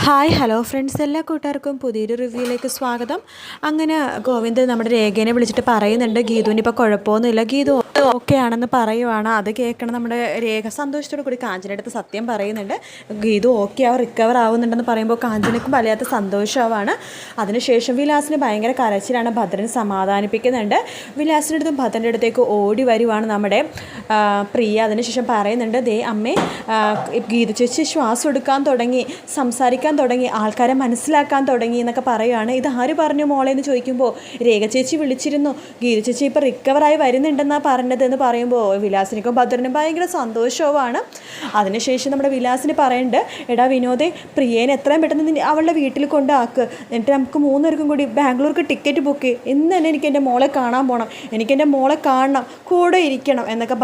Hi hello friends, എല്ലാ കൂട്ടുകാർക്കും പുതിയൊരു റിവ്യൂയിലേക്ക് സ്വാഗതം. അങ്ങനെ ഗോവിന്ദ് നമ്മുടെ രേഖേനെ വിളിച്ചിട്ട് പറയുന്നുണ്ട് ഗീതുവിന് ഇപ്പോൾ കുഴപ്പമൊന്നുമില്ല, ഗീതു ഓക്കെ ആണെന്ന് പറയുവാണ്. അത് കേൾക്കണം നമ്മുടെ രേഖ സന്തോഷത്തോടു കൂടി കാഞ്ചനയുടെ അടുത്ത് സത്യം പറയുന്നുണ്ട്. ഗീതു ഓക്കെ ആവും, റിക്കവർ ആവുന്നുണ്ടെന്ന് പറയുമ്പോൾ കാഞ്ചനയ്ക്കും വല്ലാത്ത സന്തോഷമാണ്. അതിനുശേഷം വിലാസിന് ഭയങ്കര കരച്ചിലാണ്. ഭദ്രൻ സമാധാനിപ്പിക്കുന്നുണ്ട്. വിലാസിൻ്റെ അടുത്തും ഭദ്രൻ്റെ അടുത്തേക്ക് ഓടി വരുവാണ് നമ്മുടെ പ്രിയ. അതിനുശേഷം പറയുന്നുണ്ട്, ദേ അമ്മേ, ഗീതു ചേച്ചി ശ്വാസം എടുക്കാൻ തുടങ്ങി, സംസാരിക്കാൻ തുടങ്ങി, ആൾക്കാരെ മനസ്സിലാക്കാൻ തുടങ്ങി എന്നൊക്കെ പറയുകയാണ്. ഇത് ആര് പറഞ്ഞു മോളെ എന്ന് ചോദിക്കുമ്പോൾ രേഖ ചേച്ചി വിളിച്ചിരുന്നു, ഗീതു ചേച്ചി ഇപ്പോൾ റിക്കവറായി വരുന്നുണ്ടെന്നാണ് പറഞ്ഞതെന്ന് പറയുമ്പോൾ വിലാസിനിക്കും ഭദ്രനും ഭയങ്കര സന്തോഷവുമാണ്. അതിനുശേഷം നമ്മുടെ വിലാസിന് പറയുന്നുണ്ട്, എടാ വിനോദേ, പ്രിയേനെ എത്രയും പെട്ടെന്ന് അവളുടെ വീട്ടിൽ കൊണ്ടാക്ക്, എന്നിട്ട് നമുക്ക് 3 പേർക്കും കൂടി ബാംഗ്ലൂർക്ക് ടിക്കറ്റ് ബുക്ക് ചെയ്യും. ഇന്ന് തന്നെ എനിക്ക് എൻ്റെ മോളെ കാണാൻ പോകണം, എനിക്കെൻ്റെ മോളെ കാണണം, കൂടെ ഇരിക്കണം എന്നൊക്കെ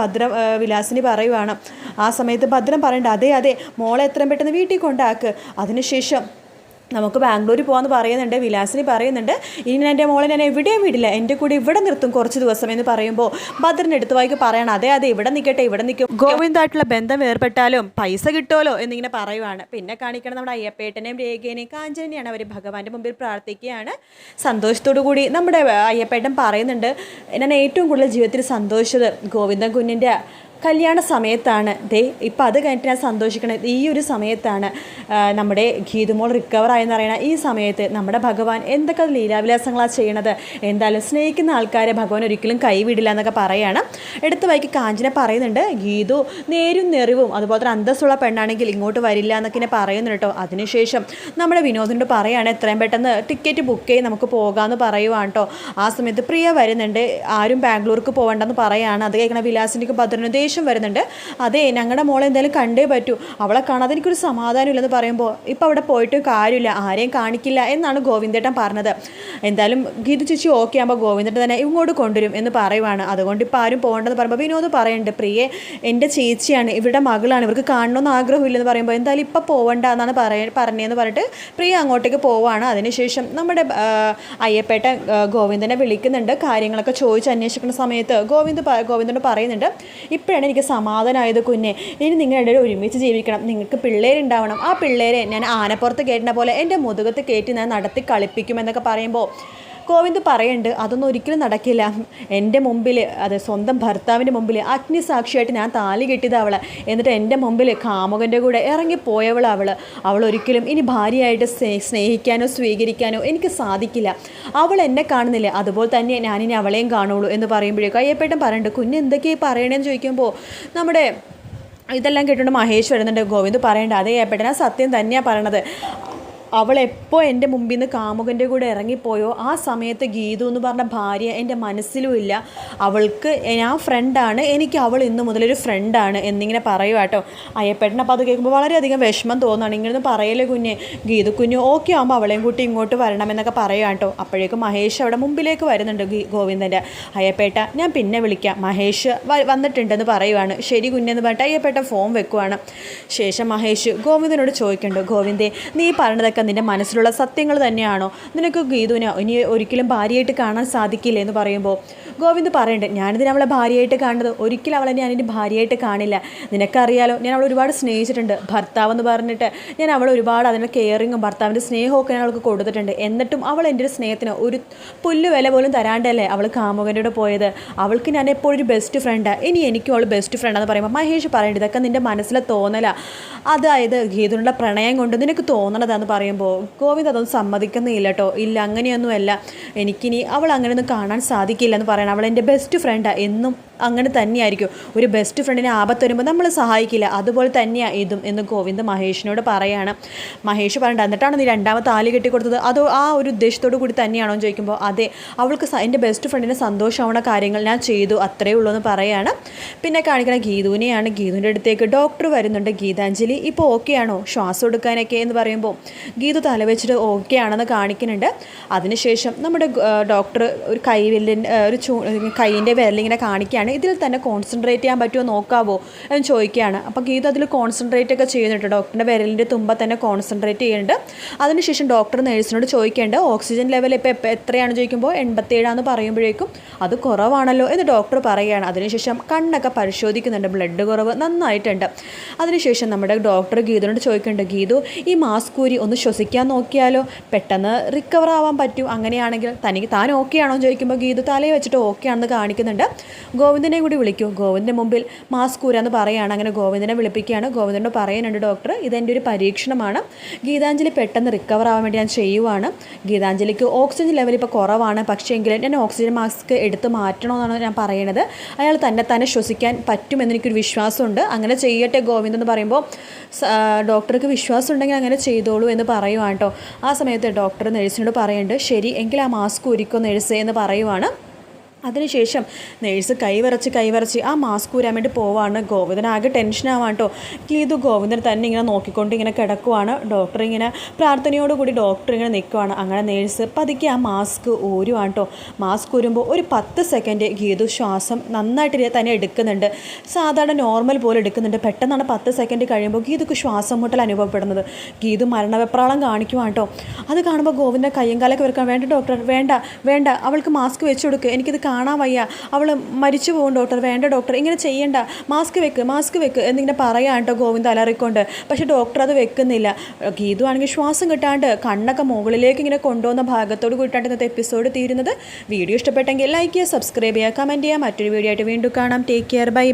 വിലാസിനി പറയുവാണ്. ആ സമയത്ത് ഭദ്രൻ പറയണ്ട, അതെ അതെ മോളെ എത്രയും പെട്ടെന്ന് വീട്ടിൽ കൊണ്ടാക്ക്, അതിനുശേഷം നമുക്ക് ബാംഗ്ലൂർ പോകാമെന്ന് പറയുന്നുണ്ട്. വിലാസിനി പറയുന്നുണ്ട്, ഇനി എൻ്റെ മോളെ ഞാൻ എവിടെയും വിടില്ല, എൻ്റെ കൂടെ ഇവിടെ നിർത്തും കുറച്ച് ദിവസം എന്ന് പറയുമ്പോൾ ഭദ്രൻ്റെ അടുത്ത് വായിക്ക് പറയണം, അതെ അതെ ഇവിടെ നിൽക്കട്ടെ, ഇവിടെ നിൽക്കും, ഗോവിന്ദായിട്ടുള്ള ബന്ധം ഏർപ്പെട്ടാലും പൈസ കിട്ടുമല്ലോ എന്നിങ്ങനെ പറയുവാണ്. പിന്നെ കാണിക്കണം നമ്മുടെ അയ്യപ്പേട്ടനെയും രേഖേനെയും കാഞ്ചനെയാണ്. അവർ ഭഗവാന്റെ മുമ്പിൽ പ്രാർത്ഥിക്കുകയാണ്. സന്തോഷത്തോടു കൂടി നമ്മുടെ അയ്യപ്പേട്ടൻ പറയുന്നുണ്ട്, ഞാൻ ഏറ്റവും കൂടുതൽ ജീവിതത്തിൽ സന്തോഷിച്ചത് ഗോവിന്ദൻ കുഞ്ഞിൻ്റെ കല്യാണ സമയത്താണ്. ഇപ്പം അത് കഴിഞ്ഞിട്ട് ഞാൻ സന്തോഷിക്കണം. ഈ ഒരു സമയത്താണ് നമ്മുടെ ഗീതുമോൾ റിക്കവറായെന്ന് അറിയണ ഈ സമയത്ത് നമ്മുടെ ഭഗവാൻ എന്തൊക്കെ ലീലാവിലാസങ്ങളാണ് ചെയ്യണത്. എന്തായാലും സ്നേഹിക്കുന്ന ആൾക്കാരെ ഭഗവാൻ ഒരിക്കലും കൈവിടില്ല എന്നൊക്കെ പറയുകയാണ്. എടുത്ത വഴിക്ക് കാഞ്ചന പറയുന്നുണ്ട്, ഗീതു നേരും നെറിവും അതുപോലെ തന്നെ അന്തസ്സുള്ള പെണ്ണാണെങ്കിൽ ഇങ്ങോട്ട് വരില്ല എന്നൊക്കെ പറയുന്നു കേട്ടോ. അതിനുശേഷം നമ്മുടെ വിനോദിനോട് പറയുകയാണ്, എത്രയും പെട്ടെന്ന് ടിക്കറ്റ് ബുക്ക് ചെയ്ത് നമുക്ക് പോകാമെന്ന് പറയുവാണ് കേട്ടോ. ആ സമയത്ത് പ്രിയ വരുന്നുണ്ട്, ആരും ബാംഗ്ലൂർക്ക് പോകണ്ടെന്ന് പറയുകയാണ്. അത് കേൾക്കണ വിലാസിനിക്ക് ഭദ്രന് വരുന്നുണ്ട്. അതെ, ഞങ്ങളുടെ മോളെ എന്തായാലും കണ്ടേ പറ്റൂ, അവളെ കാണാതെ എനിക്കൊരു സമാധാനം ഇല്ലെന്ന് പറയുമ്പോൾ ഇപ്പം അവിടെ പോയിട്ട് കാര്യമില്ല, ആരെയും കാണിക്കില്ല എന്നാണ് ഗോവിന്ദേട്ടൻ പറഞ്ഞത്. എന്തായാലും ഗീതു ചേച്ചി ഓക്കെ ആകുമ്പോൾ ഗോവിന്ദേട്ടൻ തന്നെ ഇങ്ങോട്ട് കൊണ്ടുവരും എന്ന് പറയുവാണ്. അതുകൊണ്ട് ഇപ്പോൾ ആരും പോകേണ്ടെന്ന് പറയുമ്പോൾ വിനോദ് പറയുന്നുണ്ട്, പ്രിയെ എൻ്റെ ചേച്ചിയാണ്, ഇവരുടെ മകളാണ്, ഇവർക്ക് കാണണമെന്ന് ആഗ്രഹമില്ലെന്ന് പറയുമ്പോൾ എന്തായാലും ഇപ്പം പോകണ്ട എന്നാണ് പറഞ്ഞതെന്ന് പറഞ്ഞിട്ട് പ്രിയ അങ്ങോട്ടേക്ക് പോവാണ്. അതിനുശേഷം നമ്മുടെ അയ്യപ്പേട്ട ഗോവിന്ദനെ വിളിക്കുന്നുണ്ട്. കാര്യങ്ങളൊക്കെ ചോദിച്ച് അന്വേഷിക്കുന്ന സമയത്ത് ഗോവിന്ദനോട് പറയുന്നുണ്ട്, ഇപ്പോഴാണ് എനിക്ക് സമാധാനമായത് കുഞ്ഞെ, ഇനി നിങ്ങളുടെ ഒരുമിച്ച് ജീവിക്കണം, നിങ്ങൾക്ക് പിള്ളേരുണ്ടാവണം, ആ പിള്ളേരെ ഞാൻ ആനപ്പുറത്ത് കയറ്റുന്ന പോലെ എൻ്റെ മുതുകത്ത് കയറ്റി ഞാൻ നടത്തി കളിപ്പിക്കുമെന്നൊക്കെ പറയുമ്പോൾ ഗോവിന്ദ് പറയുന്നുണ്ട്, അതൊന്നും ഒരിക്കലും നടക്കില്ല. എൻ്റെ മുമ്പിൽ, അത് സ്വന്തം ഭർത്താവിൻ്റെ മുമ്പിൽ അഗ്നിസാക്ഷിയായിട്ട് ഞാൻ താലി കെട്ടിയത് അവളെ, എന്നിട്ട് എൻ്റെ മുമ്പിൽ കാമുകൻ്റെ കൂടെ ഇറങ്ങിപ്പോയവൾ അവൾ ഒരിക്കലും ഇനി ഭാര്യയായിട്ട് സ്നേഹിക്കാനോ സ്വീകരിക്കാനോ എനിക്ക് സാധിക്കില്ല. അവൾ എന്നെ കാണുന്നില്ല, അതുപോലെ തന്നെ ഞാനിനി അവളെയും കാണുള്ളൂ എന്ന് പറയുമ്പോഴേക്കും അയ്യപ്പേട്ടൻ പറയുന്നുണ്ട്, കുഞ്ഞ് എന്തൊക്കെയാണ് പറയണേന്ന് ചോദിക്കുമ്പോൾ നമ്മുടെ ഇതെല്ലാം കേട്ടുകൊണ്ട് മഹേഷ് വരുന്നുണ്ട്. ഗോവിന്ദ് പറയേണ്ട, അതേ അയ്യപ്പേട്ടൻ സത്യം തന്നെയാണ് പറയണത്, അവൾ എപ്പോൾ എൻ്റെ മുമ്പിൽ നിന്ന് കാമുകൻ്റെ കൂടെ ഇറങ്ങിപ്പോയോ ആ സമയത്ത് ഗീതു എന്ന് പറഞ്ഞ ഭാര്യ എൻ്റെ മനസ്സിലും ഇല്ല, അവൾക്ക് ഞാൻ ഫ്രണ്ടാണ്, എനിക്ക് അവൾ ഇന്ന് മുതലൊരു ഫ്രണ്ടാണ് എന്നിങ്ങനെ പറയുക കേട്ടോ. അയ്യപ്പേട്ടൻ അപ്പോൾ അത് കേൾക്കുമ്പോൾ വളരെയധികം വിഷമം തോന്നുകയാണ്. ഇങ്ങനെയൊന്നും പറയല്ലേ കുഞ്ഞ്, ഗീതു കുഞ്ഞ് ഓക്കെ ആകുമ്പോൾ അവളെയും കൂട്ടി ഇങ്ങോട്ട് വരണമെന്നൊക്കെ പറയുക കേട്ടോ. അപ്പോഴേക്കും മഹേഷ് അവിടെ മുമ്പിലേക്ക് വരുന്നുണ്ട് ഗോവിന്ദൻ്റെ. അയ്യപ്പേട്ട ഞാൻ പിന്നെ വിളിക്കാം, മഹേഷ് വന്നിട്ടുണ്ടെന്ന് പറയുവാണ്. ശരി കുഞ്ഞെന്ന് പറഞ്ഞിട്ട് അയ്യപ്പേട്ട ഫോൺ വെക്കുവാണ്. ശേഷം മഹേഷ് ഗോവിന്ദനോട് ചോദിക്കുന്നുണ്ട്, ഗോവിന്ദേ നീ പറഞ്ഞതൊക്കെ നിൻ്റെ മനസ്സിലുള്ള സത്യങ്ങൾ തന്നെയാണോ, നിനക്ക് ഗീതുവിനെ ഇനി ഒരിക്കലും ഭാര്യയായിട്ട് കാണാൻ സാധിക്കില്ല എന്ന് പറയുമ്പോൾ ഗോവിന്ദ് പറയുന്നുണ്ട്, ഞാനിതിന് അവളെ ഭാര്യയായിട്ട് കാണുന്നത്, ഒരിക്കലും അവളെ ഞാൻ എൻ്റെ ഭാര്യയായിട്ട് കാണില്ല, നിനക്കറിയാലോ ഞാൻ അവളെ ഒരുപാട് സ്നേഹിച്ചിട്ടുണ്ട്, ഭർത്താവെന്ന് പറഞ്ഞിട്ട് ഞാൻ അവളെ ഒരുപാട് അതിൻ്റെ കെയറിങ്ങും ഭർത്താവിൻ്റെ സ്നേഹമൊക്കെ ഞാൻ അവൾക്ക് കൊടുത്തിട്ടുണ്ട്, എന്നിട്ടും അവൾ എൻ്റെ ഒരു സ്നേഹത്തിന് ഒരു പുല്ല് വില പോലും തരാണ്ടല്ലേ അവൾ കാമുകൻ്റെ കൂടെ പോയത്, അവൾക്ക് ഞാൻ എപ്പോഴും ഒരു ബെസ്റ്റ് ഫ്രണ്ടാണ്, ഇനി എനിക്കും അവൾ ബെസ്റ്റ് ഫ്രണ്ടാന്ന് പറയുമ്പോൾ മഹേഷ് പറയുന്നുണ്ട്, ഇതൊക്കെ നിൻ്റെ മനസ്സിലെ തോന്നല, അതായത് ഗീതുവിനുള്ള പ്രണയം കൊണ്ട് നിനക്ക് തോന്നണതാന്ന് പറയുമ്പോൾ ഗോവിന്ദ് അതൊന്നും സമ്മതിക്കുന്നില്ല കേട്ടോ. ഇല്ല അങ്ങനെയൊന്നുമല്ല, എനിക്കിനി അവൾ അങ്ങനെയൊന്നും കാണാൻ സാധിക്കില്ല എന്ന് പറയണം, അവൾ എൻ്റെ ബെസ്റ്റ് ഫ്രണ്ടാണ്, എന്നും അങ്ങനെ തന്നെയായിരിക്കും, ഒരു ബെസ്റ്റ് ഫ്രണ്ടിനെ ആപത്ത് വരുമ്പോൾ നമ്മൾ സഹായിക്കില്ല, അതുപോലെ തന്നെയാണ് ഇതും എന്ന് ഗോവിന്ദ് മഹേഷിനോട് പറയാണ്. മഹേഷ് പറയണ്ട, എന്നിട്ടാണ് നീ രണ്ടാമത്തെ താലി കെട്ടിക്കൊടുത്തത്, അതോ ആ ഒരു ഉദ്ദേശത്തോടു കൂടി തന്നെയാണോ എന്ന് ചോദിക്കുമ്പോൾ അതെ, അവൾക്ക് എൻ്റെ ബെസ്റ്റ് ഫ്രണ്ടിന് സന്തോഷമാവുന്ന കാര്യങ്ങൾ ഞാൻ ചെയ്തു, അത്രയേ ഉള്ളൂ എന്ന് പറയാണ്. പിന്നെ കാണിക്കണ ഗീതുവിനെയാണ്. ഗീതുവിൻ്റെ അടുത്തേക്ക് ഡോക്ടർ വരുന്നുണ്ട്. ഗീതാഞ്ജലി ഇപ്പോൾ ഓക്കെ ആണോ ശ്വാസം എടുക്കാനൊക്കെ എന്ന് പറയുമ്പോൾ ഗീതു തലവെച്ചിട്ട് ഓക്കെ ആണെന്ന് കാണിക്കുന്നുണ്ട്. അതിനുശേഷം നമ്മുടെ ഡോക്ടർ ഒരു കൈയിൻ്റെ വിരലിങ്ങനെ കാണിക്കുകയാണ്, ഇതിൽ തന്നെ കോൺസെൻട്രേറ്റ് ചെയ്യാൻ പറ്റുമോ നോക്കാവോ എന്ന് ചോദിക്കുകയാണ്. അപ്പോൾ ഗീത അതിൽ കോൺസെൻട്രേറ്റ് ഒക്കെ ചെയ്യുന്നുണ്ട്, ഡോക്ടറിൻ്റെ വിരലിൻ്റെ തുമ്പ തന്നെ കോൺസെൻട്രേറ്റ് ചെയ്യുന്നുണ്ട്. അതിനുശേഷം ഡോക്ടർ നേഴ്സിനോട് ചോദിക്കേണ്ടത് ഓക്സിജൻ ലെവൽ ഇപ്പോൾ എത്രയാണ് ചോദിക്കുമ്പോൾ 87 പറയുമ്പോഴേക്കും അത് കുറവാണല്ലോ എന്ന് ഡോക്ടർ പറയുകയാണ്. അതിനുശേഷം കണ്ണൊക്കെ പരിശോധിക്കുന്നുണ്ട്, ബ്ലഡ് കുറവ് നന്നായിട്ടുണ്ട്. അതിനുശേഷം നമ്മുടെ ഡോക്ടർ ഗീതുവിനോട് ചോദിക്കുന്നുണ്ട്, ഗീതു ഈ മാസ്കൂരി ഒന്ന് ശ്വസിക്കാൻ നോക്കിയാലോ, പെട്ടെന്ന് റിക്കവർ ആവാൻ പറ്റും, അങ്ങനെയാണെങ്കിൽ തനിക്ക് താൻ ഓക്കെ ആണോ എന്ന് ചോദിക്കുമ്പോൾ ഗീതു തലയെ വെച്ചിട്ട് ഓക്കെ ആണെന്ന് കാണിക്കുന്നുണ്ട്. ഗോവിന്ദനെ കൂടി വിളിക്കൂ, ഗോവിന്ദൻ്റെ മുമ്പിൽ മാസ്ക് ഊരാന്ന് പറയുകയാണ്. അങ്ങനെ ഗോവിന്ദനെ വിളിപ്പിക്കുകയാണ്. ഗോവിന്ദനോട് പറയുന്നുണ്ട്, ഡോക്ടർ ഇതെൻ്റെ ഒരു പരീക്ഷണമാണ്, ഗീതാഞ്ജലി പെട്ടെന്ന് റിക്കവർ ആവാൻ വേണ്ടി ഞാൻ ചെയ്യുവാണ്. ഗീതാഞ്ജലിക്ക് ഓക്സിജൻ ലെവൽ ഇപ്പോൾ കുറവാണ്, പക്ഷേ എങ്കിലും ഞാൻ ഓക്സിജൻ മാസ്ക് എടുത്ത് മാറ്റണമെന്നാണ് ഞാൻ പറയണത്. അയാൾ തന്നെ ശ്വസിക്കാൻ പറ്റുമെന്ന് എനിക്കൊരു വിശ്വാസമുണ്ട്, അങ്ങനെ ചെയ്യട്ടെ ഗോവിന്ദൻ എന്ന് പറയുമ്പോൾ ഡോക്ടർക്ക് വിശ്വാസം ഉണ്ടെങ്കിൽ അങ്ങനെ ചെയ്തോളൂ എന്ന് പറയുവാണ് കേട്ടോ. ആ സമയത്ത് ഡോക്ടർ നഴ്സിനോട് പറയുന്നുണ്ട്, ശരി എങ്കിൽ ആ മാസ്ക് ഊരിക്കോ നഴ്സേ എന്ന് പറയുവാണ്. അതിനുശേഷം നേഴ്സ് കൈവറച്ച് ആ മാസ്ക് ഊരാൻ വേണ്ടി പോവാണ്. ഗോവിന്ദൻ ആകെ ടെൻഷനാവാൻ കേട്ടോ. ഗീതു ഗോവിന്ദൻ തന്നെ ഇങ്ങനെ നോക്കിക്കൊണ്ട് ഇങ്ങനെ കിടക്കുവാണ്. ഡോക്ടർ ഇങ്ങനെ പ്രാർത്ഥനയോടുകൂടി ഡോക്ടർ ഇങ്ങനെ നിൽക്കുവാണ്. അങ്ങനെ നേഴ്സ് പതുക്കെ ആ മാസ്ക് ഊരുവാണ് കേട്ടോ. മാസ്ക് ഊരുമ്പോൾ ഒരു 10 സെക്കൻഡ് ഗീതു ശ്വാസം നന്നായിട്ട് തന്നെ എടുക്കുന്നുണ്ട്, സാധാരണ നോർമൽ പോലെ എടുക്കുന്നുണ്ട്. പെട്ടെന്നാണ് 10 സെക്കൻഡ് കഴിയുമ്പോൾ ഗീതുക്ക് ശ്വാസം മുട്ടൽ അനുഭവപ്പെടുന്നത്. ഗീതു മരണവെപ്രാളം കാണിക്കുവാണ് കേട്ടോ. അത് കാണുമ്പോൾ ഗോവിന്ദൻ കയ്യും കാലൊക്കെ വെക്കാൻ, വേണ്ട ഡോക്ടർ വേണ്ട, അവൾക്ക് മാസ്ക് വെച്ച് കൊടുക്കുക, എനിക്കിത് കാണാൻ വയ്യ, അവൾ മരിച്ചു പോകും ഡോക്ടർ, വേണ്ട ഡോക്ടർ ഇങ്ങനെ ചെയ്യണ്ട, മാസ്ക് വെക്ക് എന്നിങ്ങനെ പറയാൻ കേട്ടോ ഗോവിന്ദ അലറിക്കൊണ്ട്. പക്ഷേ ഡോക്ടർ അത് വെക്കുന്നില്ല. ഗീതു ആണെങ്കിൽ ശ്വാസം കിട്ടാണ്ട് കണ്ണൊക്കെ മുകളിലേക്ക് ഇങ്ങനെ കൊണ്ടുവന്ന ഭാഗത്തോട് കൂട്ടാണ്ട് ഇന്നത്തെ എപ്പിസോഡ് തീരുന്നത്. വീഡിയോ ഇഷ്ടപ്പെട്ടെങ്കിൽ ലൈക്ക് ചെയ്യുക, സബ്സ്ക്രൈബ് ചെയ്യുക, കമൻറ്റ് ചെയ്യുക. മറ്റൊരു വീഡിയോ ആയിട്ട് വീണ്ടും കാണാം. Take care, by.